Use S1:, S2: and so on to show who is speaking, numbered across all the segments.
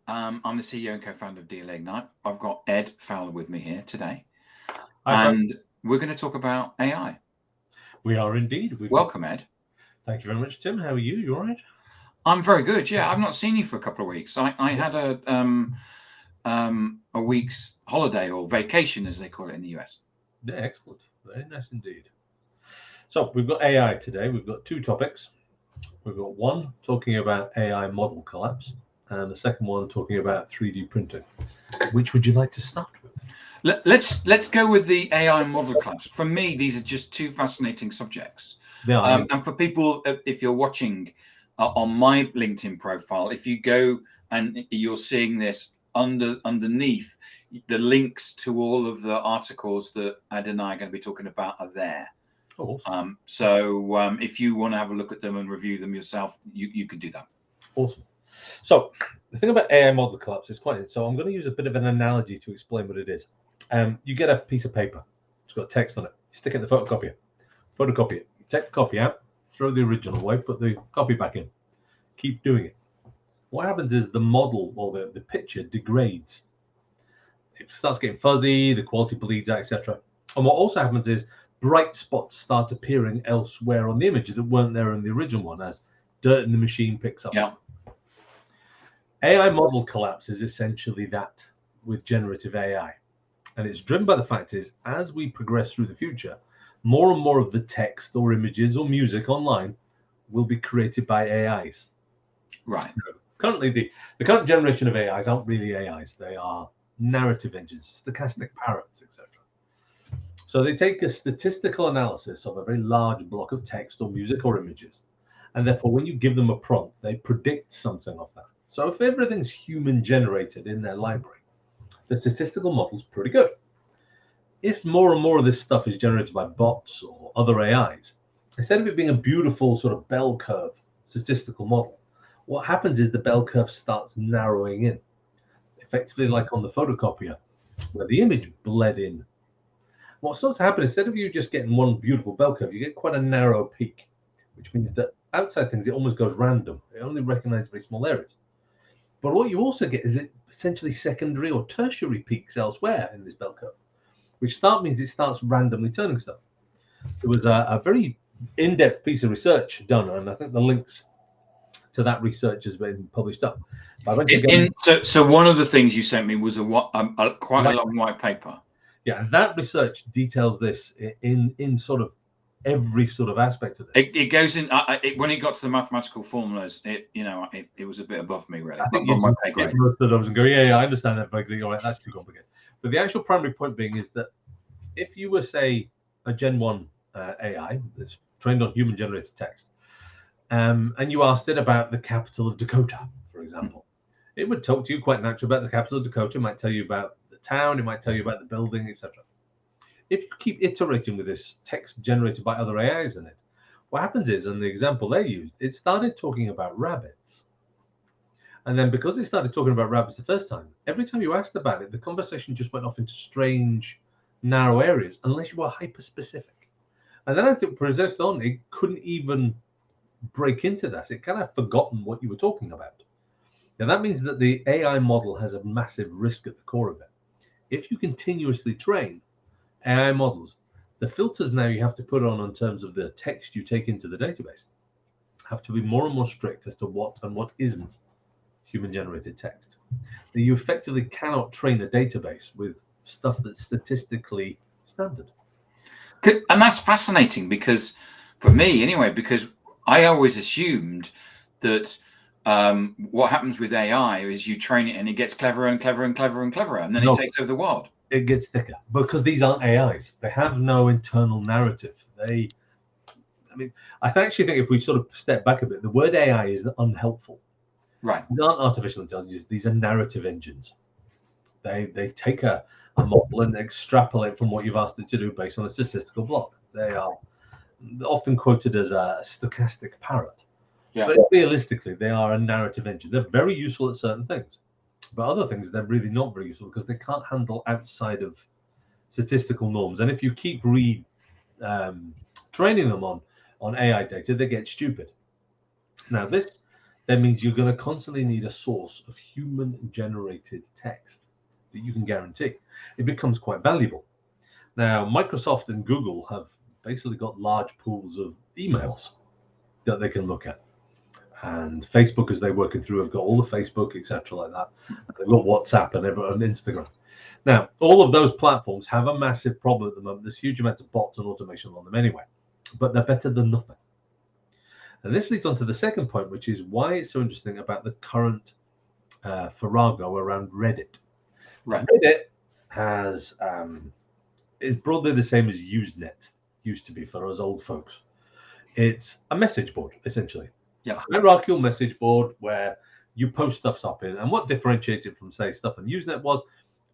S1: I'm the CEO and co-founder of DLA Ignite. I've got Ed Fowler with me here today,
S2: Hi, Frank.
S1: and we're going to talk about AI.
S2: We are indeed.
S1: Welcome, Ed.
S2: Thank you very much, Tim. How are you? You all right?
S1: I'm very good. Yeah, I've not seen you for a couple of weeks. I had a week's holiday or vacation, as they call it in the US.
S2: Yeah, excellent. Very nice indeed. So we've got AI today. We've got two topics. We've got one talking about AI model collapse, and the second one talking about 3D printing. Which would you like to start with?
S1: Let's go with the AI model class. For me, these are just two fascinating subjects.
S2: They are.
S1: And for people, if you're watching on my LinkedIn profile, if you go and you're seeing this underneath, the links to all of the articles that Ed and I are going to be talking about are there.
S2: Oh, awesome.
S1: So if you want to have a look at them and review them yourself, you could do that.
S2: Awesome. So the thing about AI model collapse is quite. So I'm going to use a bit of an analogy to explain what it is. You get a piece of paper. It's got text on it. You stick it in the photocopier. Photocopy it. You take the copy out, throw the original away, put the copy back in. Keep doing it. What happens is the model or the picture degrades. It starts getting fuzzy, the quality bleeds out, etc. And what also happens is bright spots start appearing elsewhere on the image that weren't there in the original one, as dirt in the machine picks up.
S1: Yeah.
S2: AI model collapse is essentially that with generative AI. And it's driven by the fact is, as we progress through the future, more and more of the text or images or music online will be created by AIs.
S1: Right.
S2: Currently, the current generation of AIs aren't really AIs. They are narrative engines, stochastic parrots, etc. So they take a statistical analysis of a very large block of text or music or images. And therefore, when you give them a prompt, they predict something of that. So if everything's human generated in their library, the statistical model's pretty good. If more and more of this stuff is generated by bots or other AIs, instead of it being a beautiful sort of bell curve statistical model, what happens is the bell curve starts narrowing in, effectively like on the photocopier, where the image bled in. What starts to happen, instead of you just getting one beautiful bell curve, you get quite a narrow peak, which means that outside things, it almost goes random. It only recognizes very small areas. But what you also get is it essentially secondary or tertiary peaks elsewhere in this bell curve, which means it starts randomly turning stuff. There was a very in-depth piece of research done, and I think the links to that research has been published up.
S1: So one of the things you sent me was quite a long white paper.
S2: Yeah, and that research details this in sort of every sort of aspect of it.
S1: It goes in when it got to the mathematical formulas. It was a bit above me, really.
S2: I think you just get most of those and go, yeah, I understand that vaguely. All right, that's too complicated. But the actual primary point being is that if you were, say, a Gen 1 AI that's trained on human-generated text, and you asked it about the capital of Dakota, for example, it would talk to you quite naturally about the capital of Dakota. It might tell you about the town. It might tell you about the building, etc. If you keep iterating with this text generated by other AIs in it, what happens is, in the example they used, it started talking about rabbits. And then because it started talking about rabbits the first time, every time you asked about it, the conversation just went off into strange, narrow areas, unless you were hyper-specific. And then as it progressed on, it couldn't even break into that. It kind of forgotten what you were talking about. Now, that means that the AI model has a massive risk at the core of it. If you continuously train AI models, the filters now you have to put on in terms of the text you take into the database have to be more and more strict as to what and what isn't human-generated text. Now, you effectively cannot train a database with stuff that's statistically standard.
S1: And that's fascinating because, for me anyway, because I always assumed that what happens with AI is you train it and it gets cleverer and cleverer and cleverer and cleverer, and then it takes over the world.
S2: It gets thicker because these aren't AIs. They have no internal narrative. I actually think if we sort of step back a bit, the word AI is unhelpful.
S1: Right.
S2: These aren't artificial intelligence. These are narrative engines. They take a model and extrapolate from what you've asked it to do based on a statistical block. They are often quoted as a stochastic parrot.
S1: Yeah.
S2: But realistically, they are a narrative engine. They're very useful at certain things. But other things, they're really not very useful because they can't handle outside of statistical norms. And if you keep training them on AI data, they get stupid. Now, this that means you're going to constantly need a source of human-generated text that you can guarantee. It becomes quite valuable. Now, Microsoft and Google have basically got large pools of emails that they can look at. And Facebook, as they're working through, have got all the Facebook, etc., like that. And they've got WhatsApp and Instagram. Now, all of those platforms have a massive problem at the moment. There's huge amounts of bots and automation on them anyway, but they're better than nothing. And this leads on to the second point, which is why it's so interesting about the current farrago around Reddit.
S1: Right.
S2: Reddit has is broadly the same as Usenet used to be for us old folks. It's a message board, essentially.
S1: Yeah.
S2: A hierarchical message board where you post stuff up in. And what differentiates it from, say, stuff on Usenet was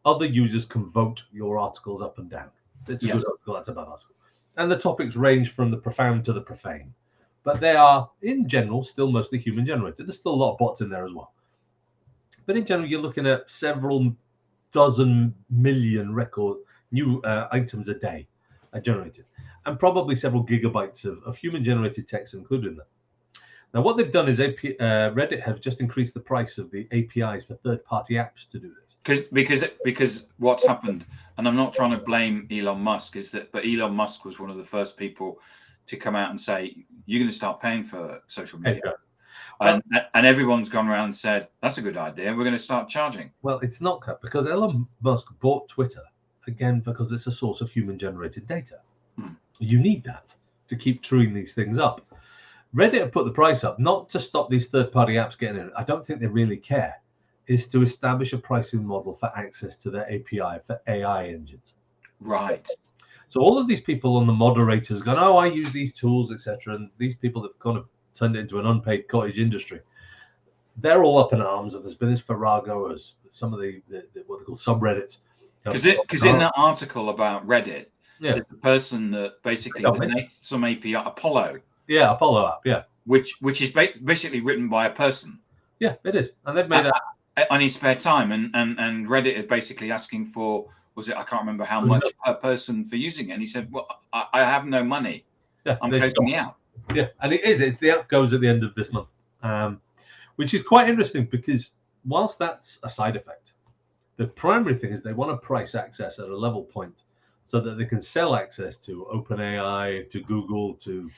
S2: other users can vote your articles up and down. It's a good article, that's a bad article. And the topics range from the profound to the profane. But they are, in general, still mostly human generated. There's still a lot of bots in there as well. But in general, you're looking at several dozen million new items a day are generated. And probably several gigabytes of human-generated text included in that. Now, what they've done is Reddit have just increased the price of the APIs for third-party apps to do this.
S1: Because what's happened, and I'm not trying to blame Elon Musk, but Elon Musk was one of the first people to come out and say, you're going to start paying for social media. And everyone's gone around and said, that's a good idea. We're going to start charging.
S2: Well, it's not that, because Elon Musk bought Twitter, again, because it's a source of human-generated data. You need that to keep truing these things up. Reddit have put the price up, not to stop these third-party apps getting in. I don't think they really care. Is to establish a pricing model for access to their API for AI engines.
S1: Right.
S2: So all of these people on the moderators going, oh, I use these tools, etc. And these people have kind of turned it into an unpaid cottage industry. They're all up in arms, and there's been this farrago as some of the what they call subreddits.
S1: Because in that article about Reddit, there's a person that basically donates some API, Apollo.
S2: Yeah, Apollo app, yeah.
S1: Which is basically written by a person.
S2: Yeah, it is. And they've made
S1: on his spare time, and Reddit is basically asking for, I can't remember how much per person for using it. And he said, well, I have no money.
S2: Yeah,
S1: I'm closing the app.
S2: Yeah, and the app goes at the end of this month, which is quite interesting because whilst that's a side effect, the primary thing is they want to price access at a level point so that they can sell access to OpenAI, to Google, to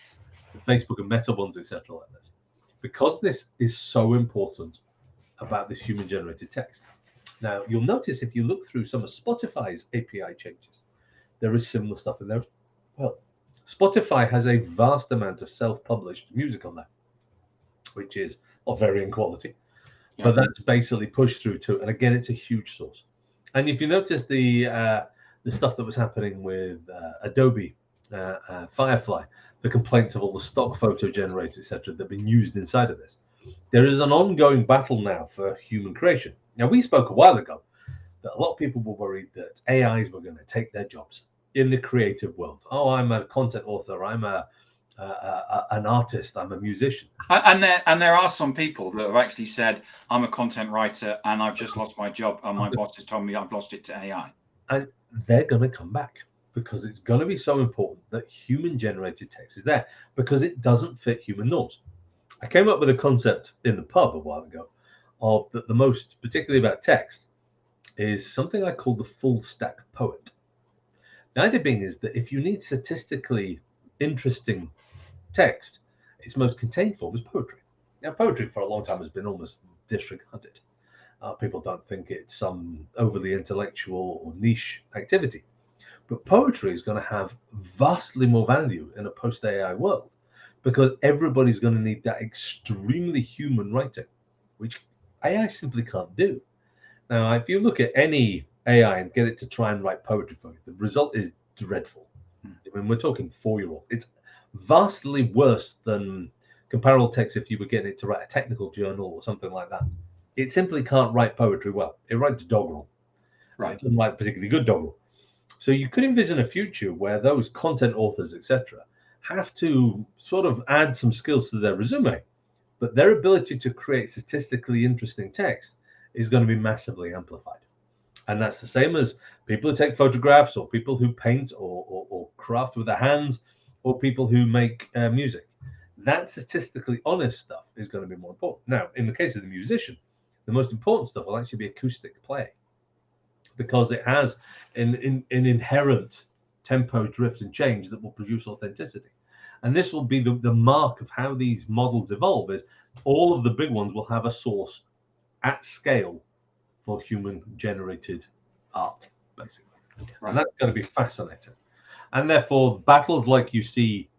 S2: Facebook and Meta ones, etc. like this. Because this is so important about this human-generated text. Now, you'll notice if you look through some of Spotify's API changes, there is similar stuff in there. Well, Spotify has a vast amount of self-published music on there, which is of varying quality. Yeah. But that's basically pushed through to, and again, it's a huge source. And if you notice the stuff that was happening with Adobe Firefly, the complaints of all the stock photo generators, etc., that have been used inside of this, there is an ongoing battle now for human creation. Now, we spoke a while ago that a lot of people were worried that AIs were going to take their jobs in the creative world. Oh, I'm a content author. I'm an artist. I'm a musician.
S1: And there are some people that have actually said, I'm a content writer and I've just lost my job. And my boss has told me I've lost it to AI.
S2: And they're going to come back because it's going to be so important that human-generated text is there because it doesn't fit human norms. I came up with a concept in the pub a while ago of that the most, particularly about text, is something I call the full stack poet. The idea being is that if you need statistically interesting text, its most contained form is poetry. Now, poetry for a long time has been almost disregarded. People don't think it's some overly intellectual or niche activity. But poetry is going to have vastly more value in a post-AI world because everybody's going to need that extremely human writing, which AI simply can't do. Now, if you look at any AI and get it to try and write poetry for you, the result is dreadful. I mean, we're talking 4-year-old. It's vastly worse than comparable text if you were getting it to write a technical journal or something like that. It simply can't write poetry well. It writes doggerel.
S1: Right.
S2: It doesn't write particularly good doggerel. So you could envision a future where those content authors, etc., have to sort of add some skills to their resume, but their ability to create statistically interesting text is going to be massively amplified. And that's the same as people who take photographs or people who paint or craft with their hands or people who make music. that statistically honest stuff is going to be more important. Now, in the case of the musician, the most important stuff will actually be acoustic play, because it has an inherent tempo, drift, and change that will produce authenticity. And this will be the mark of how these models evolve, is all of the big ones will have a source at scale for human-generated art, basically. Right. And that's going to be fascinating. And therefore, battles like you see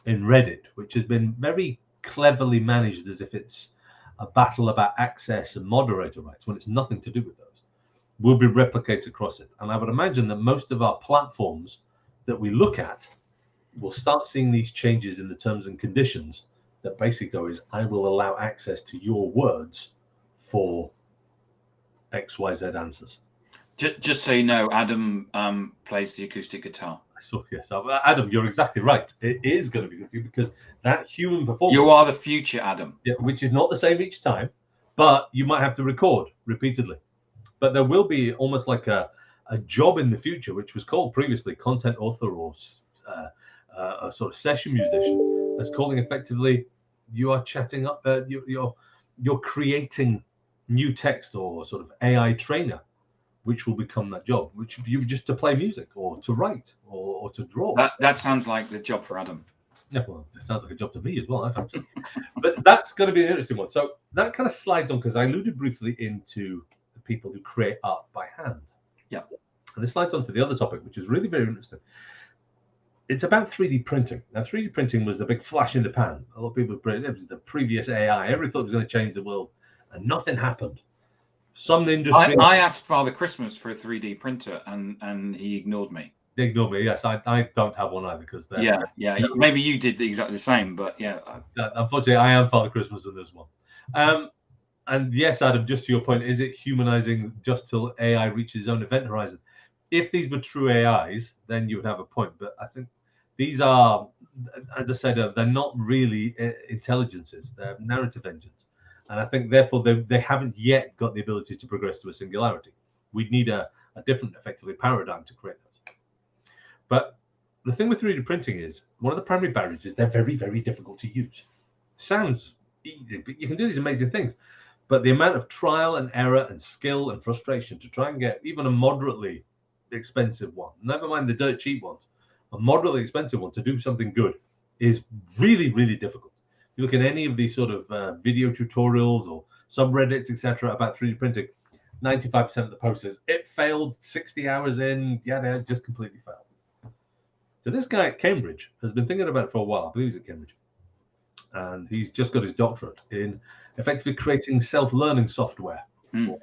S2: in Reddit, which has been very cleverly managed as if it's a battle about access and moderator rights, when it's nothing to do with those, will be replicated across it. And I would imagine that most of our platforms that we look at will start seeing these changes in the terms and conditions that basically go is, I will allow access to your words for XYZ answers.
S1: Just so you know, Adam plays the acoustic guitar.
S2: So yes, Adam, you're exactly right. It is going to be good for you, because that human performance.
S1: You are the future, Adam.
S2: Yeah, which is not the same each time, but you might have to record repeatedly. But there will be almost like a job in the future, which was called previously content author or a sort of session musician. That's calling effectively, you are chatting up, you're creating new text or sort of AI trainer, which will become that job, which you just to play music or to write or to draw.
S1: That sounds like the job for Adam.
S2: Yeah, well, it sounds like a job to me as well. I fancy. But that's going to be an interesting one. So that kind of slides on, because I alluded briefly into the people who create art by hand.
S1: Yeah.
S2: And this slides on to the other topic, which is really very interesting. It's about 3D printing. Now, 3D printing was the big flash in the pan. A lot of people, it was the previous AI. Everyone thought it was going to change the world, and nothing happened. Some industry.
S1: I asked Father Christmas for a 3D printer, and he ignored me.
S2: They ignored me. Yes, I don't have one either, because
S1: yeah. Maybe you did exactly the same, but yeah.
S2: Unfortunately, I am Father Christmas in this one. And yes, Adam, just to your point, is it humanizing just till AI reaches its own event horizon? If these were true AIs, then you would have a point. But I think these are, as I said, they're not really intelligences. They're narrative engines. And I think, therefore, they haven't yet got the ability to progress to a singularity. We'd need a different, effectively, paradigm to create those. But the thing with 3D printing is, one of the primary barriers is they're very, very difficult to use. Sounds easy, but you can do these amazing things. But the amount of trial and error and skill and frustration to try and get even a moderately expensive one, never mind the dirt cheap ones, a moderately expensive one to do something good is really, really difficult. If you look at any of these sort of video tutorials or subreddits, etc., about 3D printing, 95% of the posts is, it failed 60 hours in, it just completely failed. So this guy at Cambridge has been thinking about it for a while. I believe he's at Cambridge. And he's just got his doctorate in effectively creating self-learning software for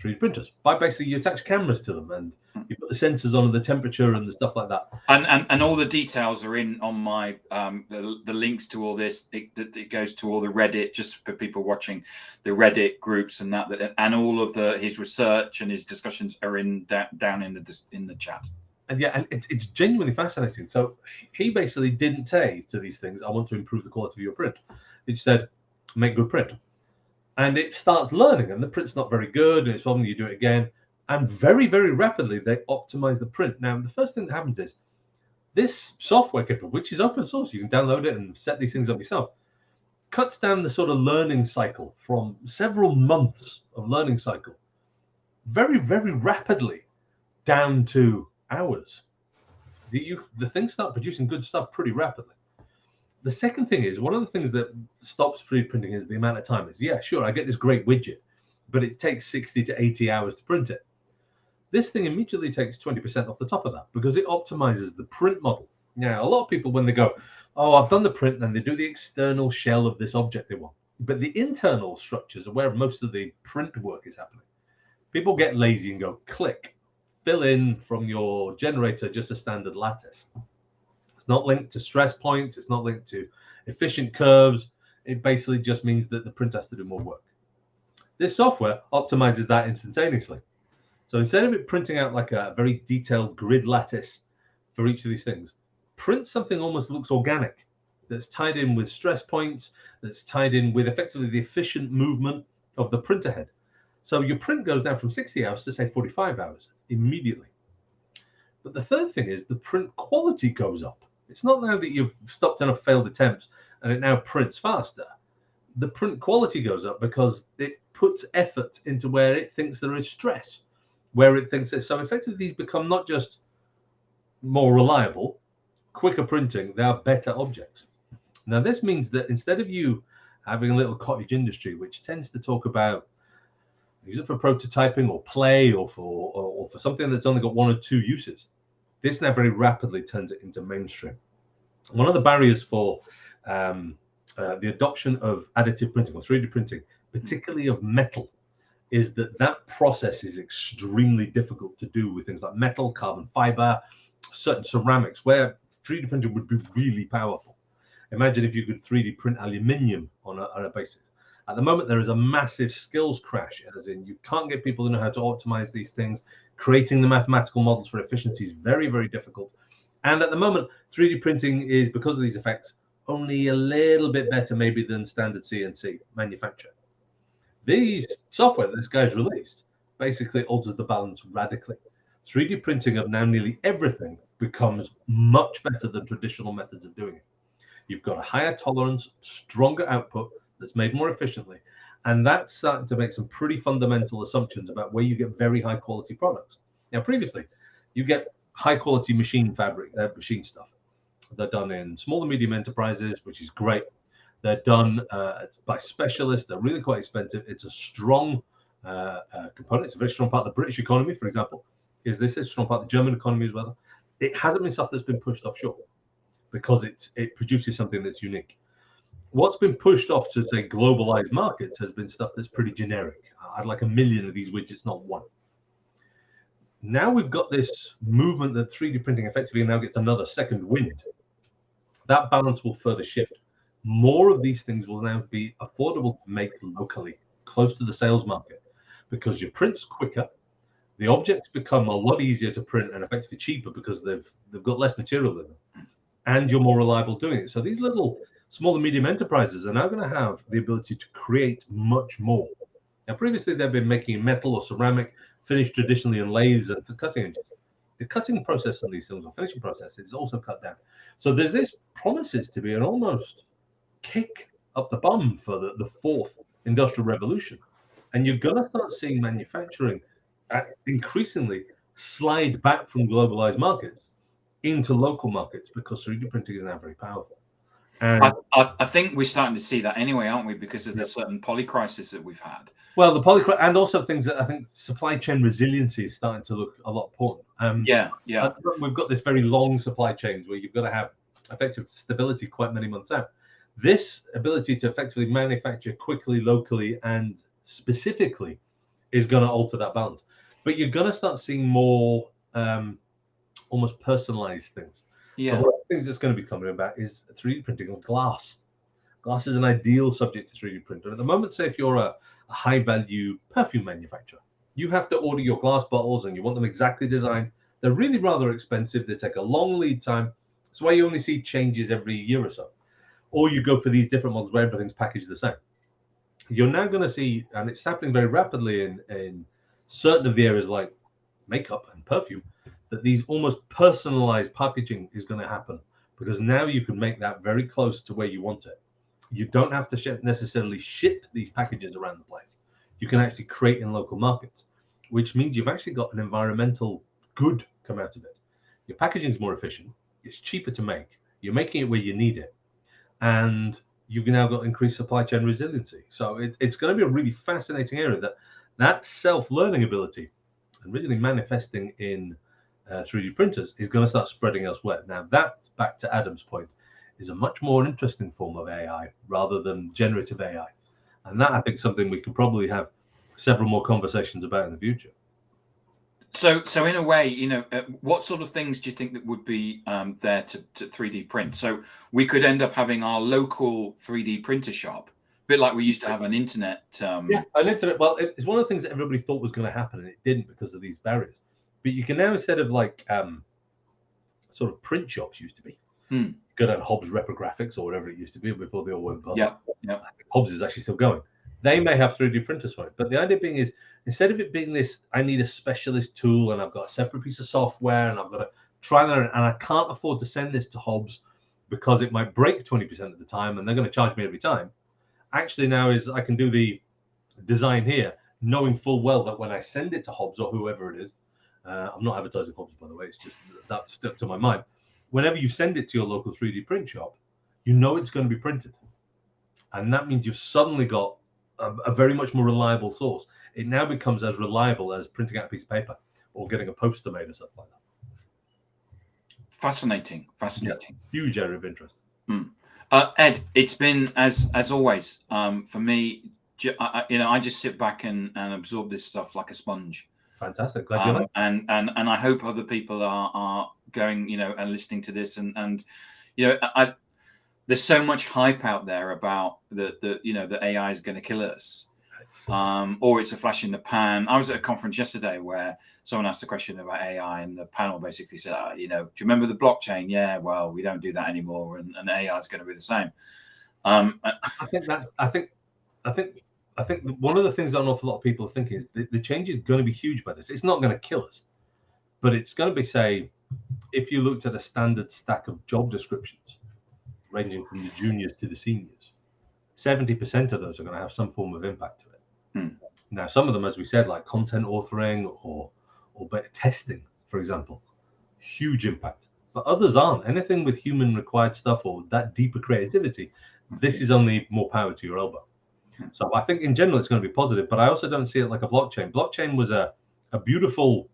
S2: 3D printers. By basically, you attach cameras to them and you put the sensors on, the temperature and the stuff like that.
S1: And all the details are on my the links to all this. It goes to all the Reddit, just for people watching, the Reddit groups and that and all of his research and his discussions are down in the chat.
S2: And it's genuinely fascinating. So he basically didn't say to these things, I want to improve the quality of your print. It said, make good print. And it starts learning, and the print's not very good, and it's often you do it again. And very, very rapidly, they optimize the print. Now, the first thing that happens is this software kit, which is open source, you can download it and set these things up yourself, cuts down the sort of learning cycle from several months of learning cycle very, very rapidly down to hours. The things start producing good stuff pretty rapidly. The second thing is, one of the things that stops 3D printing is the amount of time. Sure, I get this great widget, but it takes 60 to 80 hours to print it. This thing immediately takes 20% off the top of that, because it optimizes the print model. Now, a lot of people, when they go, oh, I've done the print, then they do the external shell of this object they want. But the internal structures are where most of the print work is happening. People get lazy and go, click, fill in from your generator just a standard lattice. It's not linked to stress points. It's not linked to efficient curves. It basically just means that the print has to do more work. This software optimizes that instantaneously. So instead of it printing out like a very detailed grid lattice for each of these things, print something almost looks organic, that's tied in with stress points, that's tied in with effectively the efficient movement of the printer head. So your print goes down from 60 hours to say 45 hours immediately. But the third thing is the print quality goes up. It's not now that you've stopped enough failed attempts and it now prints faster, the print quality goes up because it puts effort into where it thinks there is stress, where it thinks it's so effectively these become not just more reliable, quicker printing, they are better objects. Now this means that instead of you having a little cottage industry which tends to talk about use it for prototyping or play or for something that's only got one or two uses, this now very rapidly turns it into mainstream. One of the barriers for the adoption of additive printing or 3D printing, particularly of metal, is that process is extremely difficult to do with things like metal, carbon fiber, certain ceramics, where 3D printing would be really powerful. Imagine if you could 3D print aluminium on a basis. At the moment, there is a massive skills crash, as in you can't get people to know how to optimize these things. Creating the mathematical models for efficiency is very, very difficult. And at the moment, 3D printing is, because of these effects, only a little bit better maybe than standard CNC manufacture. These software that this guy's released basically alters the balance radically. 3D printing of now nearly everything becomes much better than traditional methods of doing it. You've got a higher tolerance, stronger output that's made more efficiently, and that's starting to make some pretty fundamental assumptions about where you get very high quality products. Now, previously, you get high quality machine fabric, machine stuff. They're done in small and medium enterprises, which is great. They're done by specialists. They're really quite expensive. It's a strong component. It's a very strong part of the British economy, for example. Is this a strong part of the German economy as well? It hasn't been stuff that's been pushed offshore because it produces something that's unique. What's been pushed off to, say, globalized markets has been stuff that's pretty generic. I'd like 1 million of these widgets, not one. Now we've got this movement that 3D printing effectively now gets another second wind. That balance will further shift. More of these things will now be affordable to make locally, close to the sales market, because your print's quicker. The objects become a lot easier to print and effectively cheaper because they've got less material in them, and you're more reliable doing it. So these little small and medium enterprises are now going to have the ability to create much more. Now, previously they've been making metal or ceramic, finished traditionally in lathes and cutting engines. The cutting process on these things, or finishing process, is also cut down. So there's this promises to be an almost kick up the bum for the fourth industrial revolution. And you're going to start seeing manufacturing increasingly slide back from globalized markets into local markets because 3D printing is now very powerful.
S1: And I think we're starting to see that anyway, aren't we? Because of the certain poly crisis that we've had.
S2: Well, the poly and also things that I think supply chain resiliency is starting to look a lot important.
S1: Yeah.
S2: We've got this very long supply chains where you've got to have effective stability quite many months out. This ability to effectively manufacture quickly, locally, and specifically is going to alter that balance. But you're going to start seeing more almost personalized things.
S1: Yeah.
S2: So one of the things that's going to be coming about is 3D printing on glass. Glass is an ideal subject to 3D printer. At the moment, say if you're a high-value perfume manufacturer, you have to order your glass bottles and you want them exactly designed. They're really rather expensive. They take a long lead time. That's why you only see changes every year or so. Or you go for these different models where everything's packaged the same. You're now going to see, and it's happening very rapidly in certain of the areas like makeup and perfume, that these almost personalized packaging is going to happen, because now you can make that very close to where you want it. You don't have to necessarily ship these packages around the place. You can actually create in local markets, which means you've actually got an environmental good come out of it. Your packaging is more efficient. It's cheaper to make. You're making it where you need it. And you've now got increased supply chain resiliency. So it's going to be a really fascinating area that self-learning ability, originally manifesting in 3D printers, is going to start spreading elsewhere. Now that, back to Adam's point, is a much more interesting form of AI rather than generative AI. And that, I think, is something we could probably have several more conversations about in the future.
S1: So in a way, what sort of things do you think that would be there to 3D print? So we could end up having our local 3D printer shop, a bit like we used to have an internet.
S2: Yeah, an internet. Well, it's one of the things that everybody thought was going to happen, and it didn't because of these barriers. But you can now, instead of like sort of print shops used to be, go down Hobbs Reprographics or whatever it used to be before they all went public.
S1: Yeah.
S2: Hobbs is actually still going. They may have 3D printers for it, but the idea being is, instead of it being this, I need a specialist tool and I've got a separate piece of software and I've got to try that, and I can't afford to send this to Hobbs because it might break 20% of the time and they're going to charge me every time. Actually now is I can do the design here, knowing full well that when I send it to Hobbs or whoever it is, I'm not advertising Hobbs, by the way, it's just that stuck to my mind. Whenever you send it to your local 3D print shop, you know it's going to be printed. And that means you've suddenly got a very much more reliable source. It now becomes as reliable as printing out a piece of paper or getting a poster made or something like that.
S1: Fascinating.
S2: Yeah, huge area of interest.
S1: Ed, it's been as always for me. I just sit back and absorb this stuff like a sponge.
S2: Fantastic. Glad you like.
S1: And I hope other people are going, and listening to this and there's so much hype out there about the AI is going to kill us, or it's a flash in the pan. I was at a conference yesterday where someone asked a question about AI, and the panel basically said, do you remember the blockchain? Yeah, well, we don't do that anymore, and AI is going to be the same.
S2: I think one of the things that an awful lot of people are thinking is the change is going to be huge by this. It's not going to kill us, but it's going to be, say, if you looked at a standard stack of job descriptions, ranging from the juniors to the seniors, 70% of those are going to have some form of impact to it. Now, some of them, as we said, like content authoring or better testing, for example, huge impact. But others aren't. Anything with human required stuff or that deeper creativity, this is only more power to your elbow. So I think in general it's going to be positive, but I also don't see it like a blockchain. Blockchain was a beautiful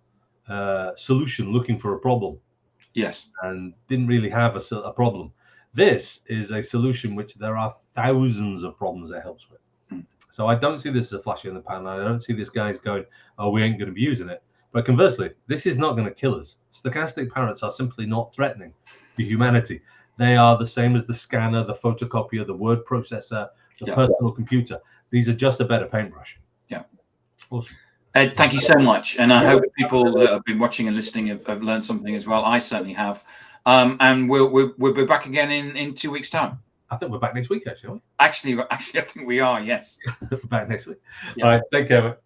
S2: solution looking for a problem.
S1: Yes. And
S2: didn't really have a problem. This is a solution which there are thousands of problems it helps with. So I don't see this as a flash in the pan. I don't see this guy's going, oh, we ain't going to be using it. But conversely, this is not going to kill us. Stochastic parrots are simply not threatening to humanity. They are the same as the scanner, the photocopier, the word processor, the personal computer. These are just a better paintbrush.
S1: Yeah.
S2: Awesome.
S1: Ed, thank you so much. And I hope people that have been watching and listening have learned something as well. I certainly have. And we'll be back again in 2 weeks' time.
S2: I think we're back next week, actually.
S1: Actually, I think we are, yes.
S2: Back next week.
S1: Yeah.
S2: All right, take care.